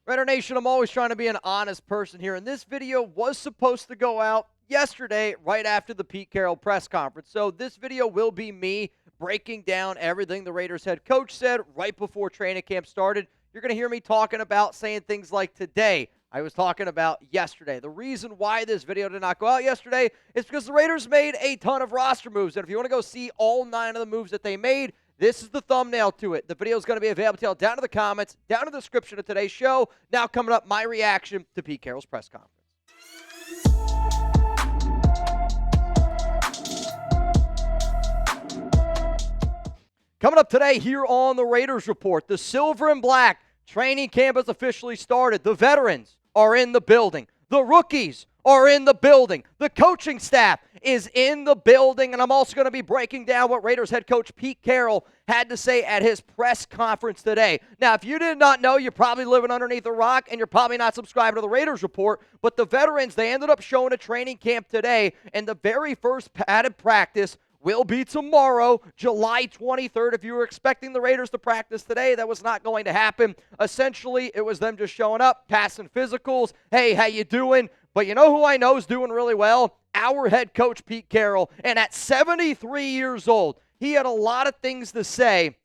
Raider Nation, I'm always trying to be an honest person here, and this video was supposed to go out yesterday right after the Pete Carroll press conference. So this video will be me breaking down everything the Raiders head coach said right before training camp started. You're going to hear me talking about saying things like today. I was talking about yesterday. The reason why this video did not go out yesterday is because the Raiders made a ton of roster moves, and if you want to go see all 9 of the moves that they made, this is the thumbnail to it. The video is going to be available to you down in the comments, down in the description of today's show. Now coming up, my reaction to Pete Carroll's press conference. Coming up today here on the Raiders Report, the Silver and Black training camp has officially started. The veterans are in the building. The rookies are in the building. The coaching staff is in the building, and I'm also going to be breaking down what Raiders head coach Pete Carroll had to say at his press conference today. Now, if you did not know, you're probably living underneath a rock, and you're probably not subscribed to the Raiders Report, but the veterans, they ended up showing a training camp today, and the very first padded practice will be tomorrow, July 23rd. If you were expecting the Raiders to practice today, that was not going to happen. Essentially, it was them just showing up, passing physicals. Hey, how you doing? But you know who I know is doing really well? Our head coach, Pete Carroll. And at 73 years old, he had a lot of things to say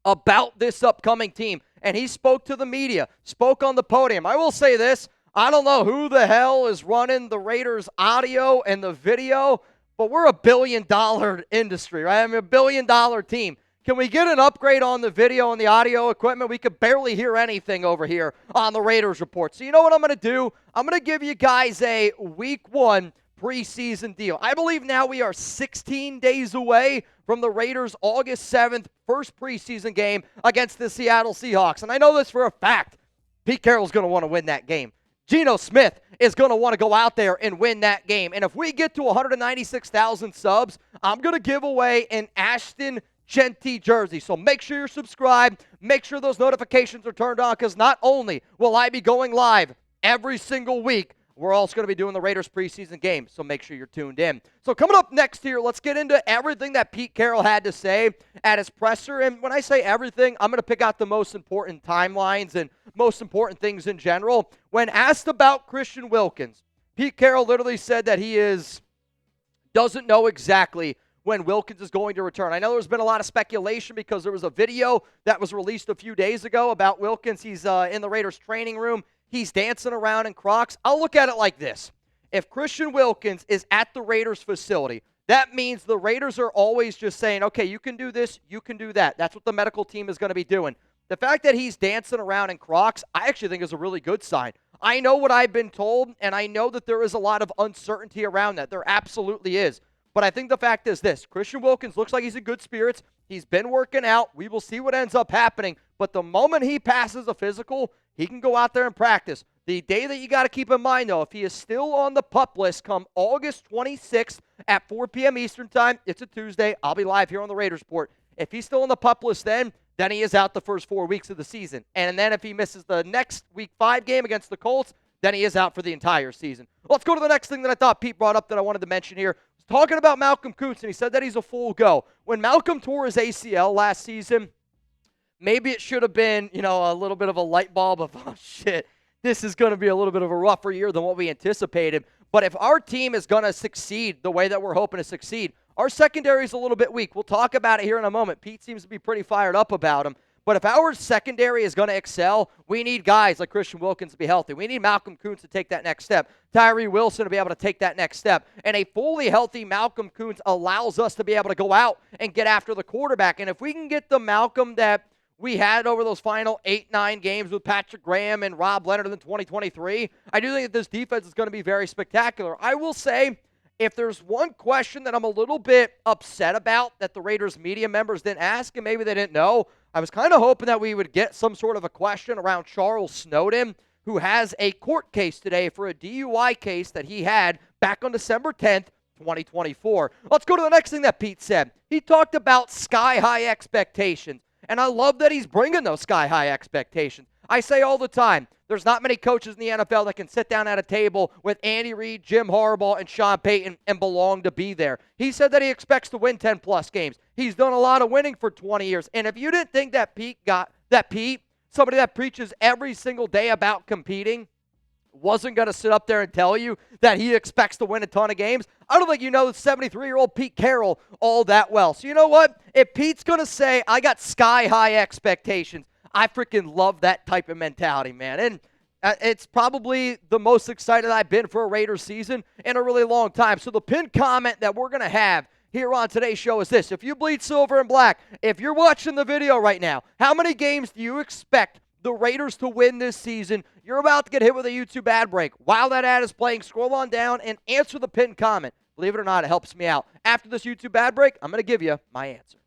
about this upcoming team. And he spoke to the media, spoke on the podium. I will say this, I don't know who the hell is running the Raiders audio and the video, but we're a billion-dollar industry, right? I mean, a billion-dollar team. Can we get an upgrade on the video and the audio equipment? We could barely hear anything over here on the Raiders Report. So you know what I'm going to do? I'm going to give you guys a Week 1 preseason deal. I believe now we are 16 days away from the Raiders' August 7th first preseason game against the Seattle Seahawks. And I know this for a fact. Pete Carroll's going to want to win that game. Geno Smith is going to want to go out there and win that game. And if we get to 196,000 subs, I'm going to give away an Ashton Jeanty jersey. So make sure you're subscribed. Make sure those notifications are turned on, because not only will I be going live every single week, we're also going to be doing the Raiders preseason game, so make sure you're tuned in. So coming up next here, let's get into everything that Pete Carroll had to say at his presser. And when I say everything, I'm going to pick out the most important timelines and most important things in general. When asked about Christian Wilkins, Pete Carroll literally said that he doesn't know exactly when Wilkins is going to return. I know there's been a lot of speculation because there was a video that was released a few days ago about Wilkins. He's in the Raiders training room. He's dancing around in Crocs. I'll look at it like this. If Christian Wilkins is at the Raiders facility, that means the Raiders are always just saying, okay, you can do this, you can do that. That's what the medical team is going to be doing. The fact that he's dancing around in Crocs, I actually think is a really good sign. I know what I've been told, and I know that there is a lot of uncertainty around that. There absolutely is. But I think the fact is this. Christian Wilkins looks like he's in good spirits. He's been working out. We will see what ends up happening. But the moment he passes a physical, he can go out there and practice. The day that you got to keep in mind, though, if he is still on the PUP list come August 26th at 4 p.m. Eastern Time, it's a Tuesday. I'll be live here on the Raiders Report. If he's still on the PUP list then he is out the first 4 weeks of the season. And then if he misses the next Week 5 game against the Colts, then he is out for the entire season. Let's go to the next thing that I thought Pete brought up that I wanted to mention here. Talking about Malcolm Koonce, and he said that he's a full go. When Malcolm tore his ACL last season, maybe it should have been, a little bit of a light bulb of, oh, shit, this is going to be a little bit of a rougher year than what we anticipated. But if our team is going to succeed the way that we're hoping to succeed, our secondary is a little bit weak. We'll talk about it here in a moment. Pete seems to be pretty fired up about him. But if our secondary is going to excel, we need guys like Christian Wilkins to be healthy. We need Malcolm Koonce to take that next step. Tyree Wilson to be able to take that next step. And a fully healthy Malcolm Koonce allows us to be able to go out and get after the quarterback. And if we can get the Malcolm that we had over those final 8-9 games with Patrick Graham and Rob Leonard in 2023, I do think that this defense is going to be very spectacular. I will say, if there's one question that I'm a little bit upset about that the Raiders media members didn't ask, and maybe they didn't know, I was kind of hoping that we would get some sort of a question around Charles Snowden, who has a court case today for a DUI case that he had back on December 10th, 2024. Let's go to the next thing that Pete said. He talked about sky-high expectations, and I love that he's bringing those sky-high expectations. I say all the time, there's not many coaches in the NFL that can sit down at a table with Andy Reid, Jim Harbaugh, and Sean Payton and belong to be there. He said that he expects to win 10-plus games. He's done a lot of winning for 20 years. And if you didn't think that Pete somebody that preaches every single day about competing, wasn't going to sit up there and tell you that he expects to win a ton of games. I don't think you know 73-year-old Pete Carroll all that well. So you know what? If Pete's going to say, I got sky-high expectations, I freaking love that type of mentality, man. And it's probably the most excited I've been for a Raiders season in a really long time. So the pinned comment that we're going to have here on today's show is this. If you bleed silver and black, if you're watching the video right now, how many games do you expect the Raiders to win this season? You're about to get hit with a YouTube ad break. While that ad is playing, scroll on down and answer the pinned comment. Believe it or not, it helps me out. After this YouTube ad break, I'm going to give you my answer.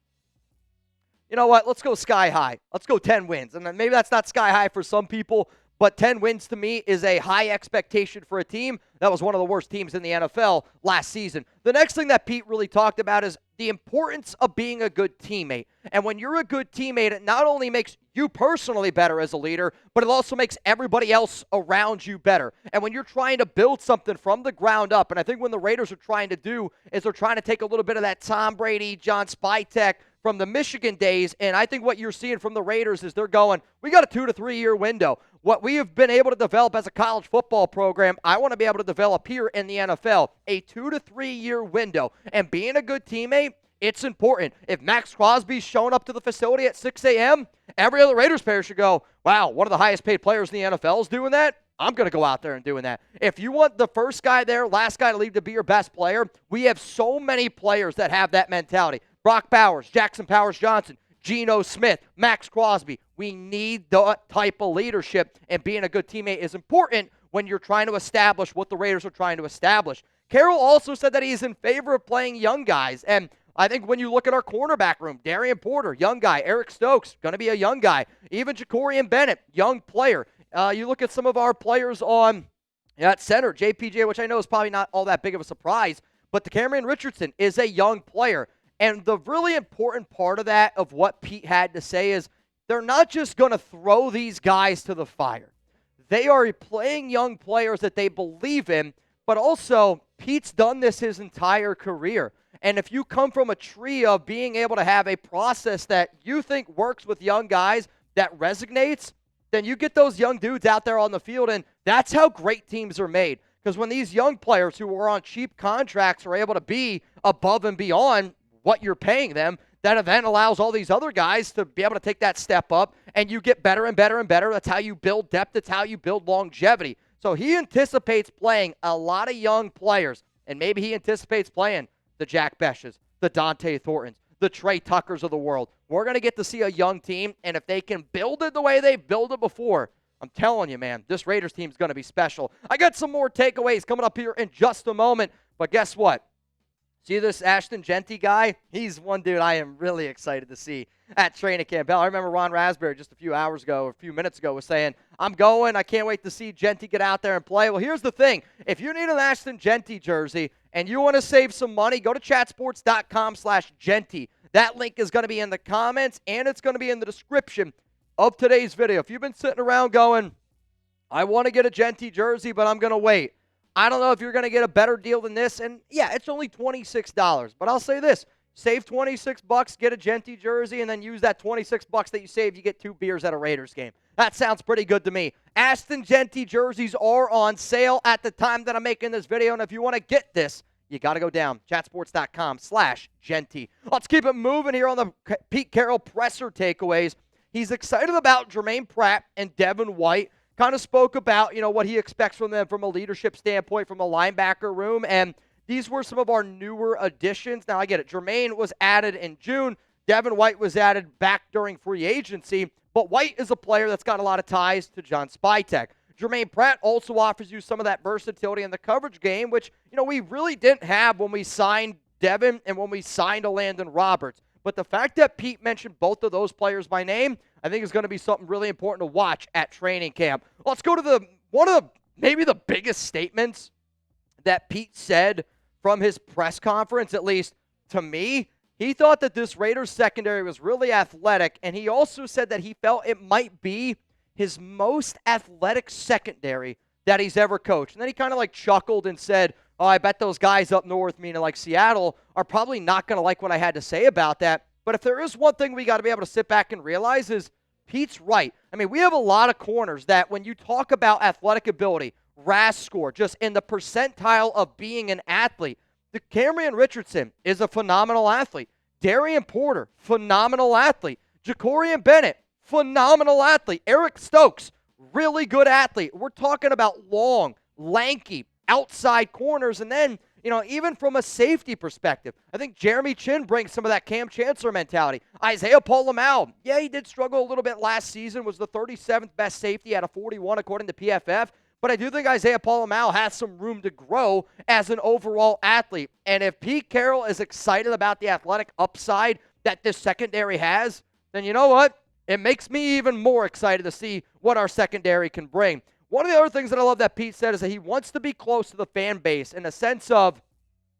You know what? Let's go sky high. Let's go 10 wins. And maybe that's not sky high for some people, but 10 wins to me is a high expectation for a team that was one of the worst teams in the NFL last season. The next thing that Pete really talked about is the importance of being a good teammate. And when you're a good teammate, it not only makes you personally better as a leader, but it also makes everybody else around you better. And when you're trying to build something from the ground up, and I think when the Raiders are trying to do is they're trying to take a little bit of that Tom Brady, John Spytek from the Michigan days, and I think what you're seeing from the Raiders is they're going, we got a 2 to 3 year window. What we have been able to develop as a college football program, I want to be able to develop here in the NFL, a 2 to 3 year window. And being a good teammate, it's important. If Max Crosby's showing up to the facility at 6 a.m., every other Raiders player should go, wow, one of the highest paid players in the NFL is doing that. I'm going to go out there and doing that. If you want the first guy there, last guy to leave to be your best player, we have so many players that have that mentality. Brock Bowers, Jackson Powers-Johnson, Geno Smith, Max Crosby. We need that type of leadership, and being a good teammate is important when you're trying to establish what the Raiders are trying to establish. Carroll also said that he's in favor of playing young guys, and I think when you look at our cornerback room, Darien Porter, young guy. Eric Stokes, going to be a young guy. Even Jacorian Bennett, young player. You look at some of our players on at center, JPJ, which I know is probably not all that big of a surprise, but the Cameron Richardson is a young player. And the really important part of that, of what Pete had to say, is they're not just going to throw these guys to the fire. They are playing young players that they believe in, but also Pete's done this his entire career. And if you come from a tree of being able to have a process that you think works with young guys that resonates, then you get those young dudes out there on the field, and that's how great teams are made. Because when these young players who are on cheap contracts are able to be above and beyond what you're paying them, that then allows all these other guys to be able to take that step up, and you get better and better and better. That's how you build depth. That's how you build longevity. So he anticipates playing a lot of young players, and maybe he anticipates playing the Jack Beshes, the Dante Thorntons, the Trey Tuckers of the world. We're going to get to see a young team, and if they can build it the way they built it before, I'm telling you, man, this Raiders team is going to be special. I got some more takeaways coming up here in just a moment, but guess what? See this Ashton Jeanty guy? He's one dude I am really excited to see at training camp. I remember Ron Raspberry just a few minutes ago was saying, I'm going. I can't wait to see Jeanty get out there and play. Well, here's the thing. If you need an Ashton Jeanty jersey and you want to save some money, go to chatsports.com/Jeanty. That link is going to be in the comments, and it's going to be in the description of today's video. If you've been sitting around going, I want to get a Jeanty jersey, but I'm going to wait. I don't know if you're going to get a better deal than this. And, yeah, it's only $26. But I'll say this. Save $26, get a Jeanty jersey, and then use that $26 that you saved. You get 2 beers at a Raiders game. That sounds pretty good to me. Ashton Jeanty jerseys are on sale at the time that I'm making this video. And if you want to get this, you got to go down. chatsports.com/Jeanty. Let's keep it moving here on the Pete Carroll presser takeaways. He's excited about Germaine Pratt and Devin White. Kind of spoke about, what he expects from them from a leadership standpoint, from a linebacker room, and these were some of our newer additions. Now, I get it. Germaine was added in June. Devin White was added back during free agency, but White is a player that's got a lot of ties to John Spytek. Germaine Pratt also offers you some of that versatility in the coverage game, which, we really didn't have when we signed Devin and when we signed Landon Roberts. But the fact that Pete mentioned both of those players by name, I think is going to be something really important to watch at training camp. Let's go to one of maybe the biggest statements that Pete said from his press conference, at least to me. He thought that this Raiders secondary was really athletic, and he also said that he felt it might be his most athletic secondary that he's ever coached. And then he kind of chuckled and said, I bet those guys up north, meaning Seattle, are probably not going to like what I had to say about that. But if there is one thing we got to be able to sit back and realize is Pete's right. I mean, we have a lot of corners that when you talk about athletic ability, RAS score, just in the percentile of being an athlete, the Cameron Richardson is a phenomenal athlete. Darien Porter, phenomenal athlete. Jacorian Bennett, phenomenal athlete. Eric Stokes, really good athlete. We're talking about long, lanky, outside corners. And then, even from a safety perspective, I think Jeremy Chin brings some of that Cam Chancellor mentality. Isaiah Pola-Mao, yeah, he did struggle a little bit last season, was the 37th best safety out of 41 according to PFF. But I do think Isaiah Pola-Mao has some room to grow as an overall athlete. And if Pete Carroll is excited about the athletic upside that this secondary has, then you know what? It makes me even more excited to see what our secondary can bring. One of the other things that I love that Pete said is that he wants to be close to the fan base in a sense of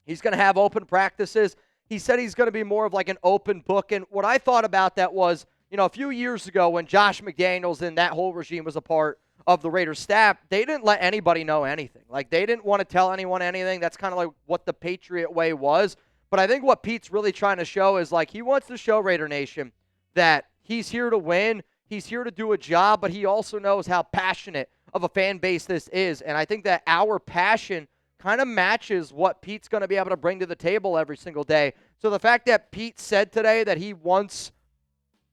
he's going to have open practices. He said he's going to be more of like an open book. And what I thought about that was, a few years ago when Josh McDaniels and that whole regime was a part of the Raiders staff, they didn't let anybody know anything. Like, they didn't want to tell anyone anything. That's kind of like what the Patriot way was. But I think what Pete's really trying to show is, like, he wants to show Raider Nation that he's here to win, he's here to do a job, but he also knows how passionate of a fan base this is. And I think that our passion kind of matches what Pete's going to be able to bring to the table every single day. So the fact that Pete said today that he wants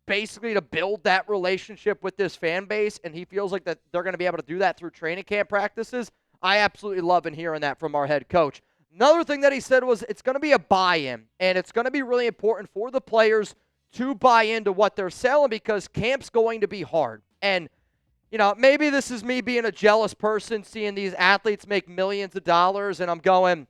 basically to build that relationship with this fan base, and he feels like that they're going to be able to do that through training camp practices, I absolutely love hearing that from our head coach. Another thing that he said was it's going to be a buy-in, and it's going to be really important for the players to buy into what they're selling because camp's going to be hard. And, maybe this is me being a jealous person, seeing these athletes make millions of dollars, and I'm going,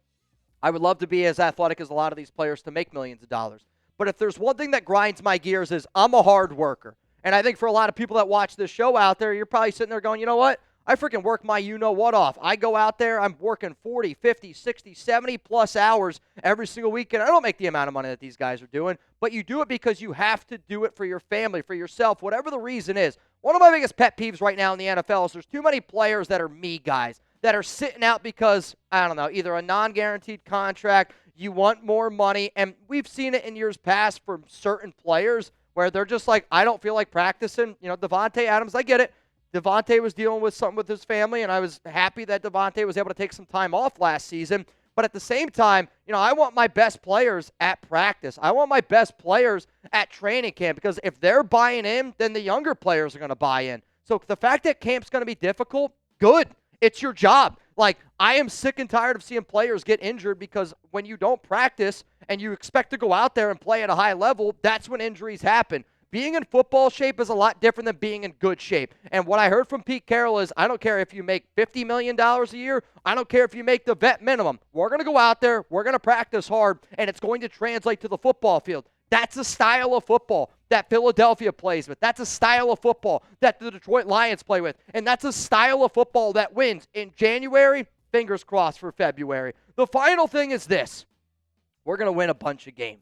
I would love to be as athletic as a lot of these players to make millions of dollars. But if there's one thing that grinds my gears is I'm a hard worker. And I think for a lot of people that watch this show out there, you're probably sitting there going, you know what? I freaking work my you-know-what off. I go out there, I'm working 40, 50, 60, 70-plus hours every single weekend. I don't make the amount of money that these guys are doing, but you do it because you have to do it for your family, for yourself, whatever the reason is. One of my biggest pet peeves right now in the NFL is there's too many players that are me guys, that are sitting out because, I don't know, either a non-guaranteed contract, you want more money, and we've seen it in years past from certain players where they're just like, I don't feel like practicing. Devontae Adams, I get it. Devontae was dealing with something with his family, and I was happy that Devontae was able to take some time off last season. But at the same time, I want my best players at practice. I want my best players at training camp because if they're buying in, then the younger players are going to buy in. So the fact that camp's going to be difficult, good. It's your job. Like, I am sick and tired of seeing players get injured because when you don't practice and you expect to go out there and play at a high level, that's when injuries happen. Being in football shape is a lot different than being in good shape. And what I heard from Pete Carroll is, I don't care if you make $50 million a year. I don't care if you make the vet minimum. We're going to go out there. We're going to practice hard, and it's going to translate to the football field. That's a style of football that Philadelphia plays with. That's a style of football that the Detroit Lions play with. And that's a style of football that wins in January, fingers crossed for February. The final thing is this. We're going to win a bunch of games.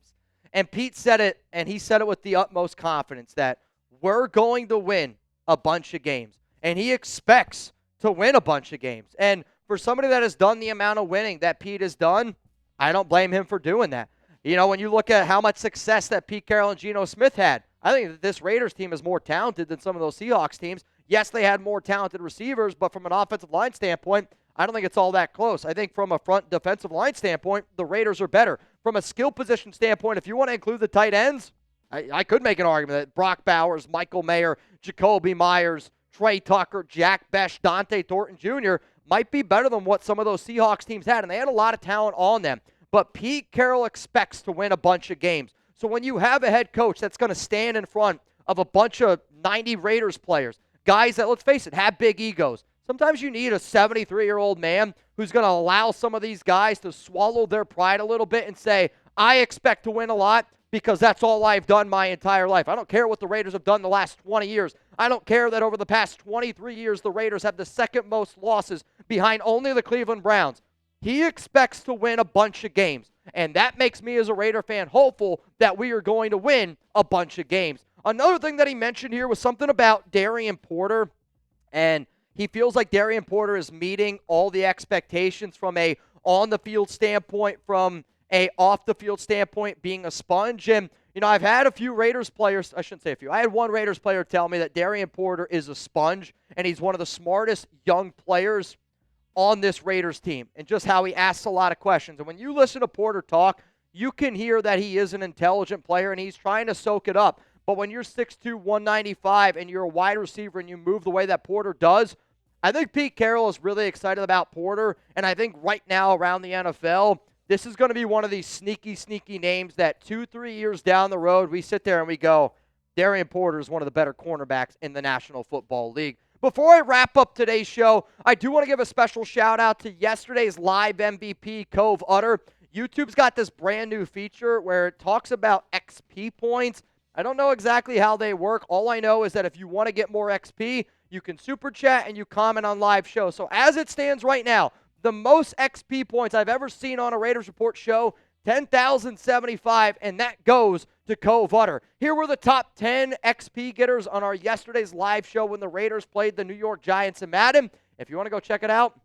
And Pete said it, and he said it with the utmost confidence, that we're going to win a bunch of games. And he expects to win a bunch of games. And for somebody that has done the amount of winning that Pete has done, I don't blame him for doing that. When you look at how much success that Pete Carroll and Geno Smith had, I think that this Raiders team is more talented than some of those Seahawks teams. Yes, they had more talented receivers, but from an offensive line standpoint, I don't think it's all that close. I think from a front defensive line standpoint, the Raiders are better. From a skill position standpoint, if you want to include the tight ends, I could make an argument that Brock Bowers, Michael Mayer, Jacoby Myers, Trey Tucker, Jack Bech, Dante Thornton Jr. might be better than what some of those Seahawks teams had, and they had a lot of talent on them. But Pete Carroll expects to win a bunch of games. So when you have a head coach that's going to stand in front of a bunch of 90 Raiders players, guys that, let's face it, have big egos, sometimes you need a 73-year-old man who's going to allow some of these guys to swallow their pride a little bit and say, I expect to win a lot because that's all I've done my entire life. I don't care what the Raiders have done the last 20 years. I don't care that over the past 23 years the Raiders have the second most losses behind only the Cleveland Browns. He expects to win a bunch of games, and that makes me as a Raider fan hopeful that we are going to win a bunch of games. Another thing that he mentioned here was something about Darien Porter, and he feels like Darien Porter is meeting all the expectations from a on-the-field standpoint, from a off-the-field standpoint, being a sponge. And, I've had a few Raiders players, I shouldn't say a few, I had one Raiders player tell me that Darien Porter is a sponge, and he's one of the smartest young players on this Raiders team, and just how he asks a lot of questions. And when you listen to Porter talk, you can hear that he is an intelligent player, and he's trying to soak it up. But when you're 6'2", 195, and you're a wide receiver and you move the way that Porter does, I think Pete Carroll is really excited about Porter, and I think right now around the NFL, this is going to be one of these sneaky, sneaky names that 2-3 years down the road, we sit there and we go, Darien Porter is one of the better cornerbacks in the National Football League. Before I wrap up today's show, I do want to give a special shout-out to yesterday's live MVP, Cove Utter. YouTube's got this brand new feature where it talks about XP points. I don't know exactly how they work. All I know is that if you want to get more XP, you can super chat and you comment on live show. So as it stands right now, the most XP points I've ever seen on a Raiders Report show, 10,075, and that goes to Cove Utter. Here were the top 10 XP getters on our yesterday's live show when the Raiders played the New York Giants in Madden. If you want to go check it out,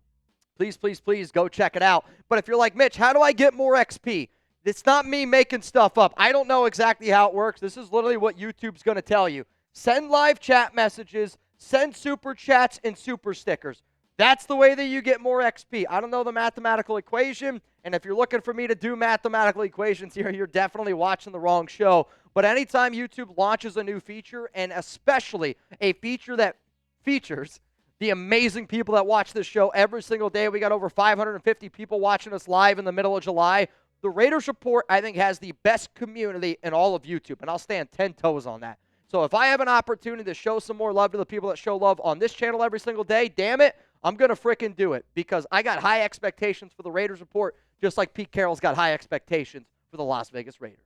please, please, please go check it out. But if you're like, Mitch, how do I get more XP? It's not me making stuff up. I don't know exactly how it works. This is literally what YouTube's going to tell you. Send live chat messages, send super chats, and super stickers. That's the way that you get more XP. I don't know the mathematical equation, and if you're looking for me to do mathematical equations here, you're definitely watching the wrong show. But anytime YouTube launches a new feature, and especially a feature that features the amazing people that watch this show every single day, we got over 550 people watching us live in the middle of July. The Raiders Report, I think, has the best community in all of YouTube, and I'll stand 10 toes on that. So if I have an opportunity to show some more love to the people that show love on this channel every single day, damn it, I'm going to frickin' do it, because I got high expectations for the Raiders Report, just like Pete Carroll's got high expectations for the Las Vegas Raiders.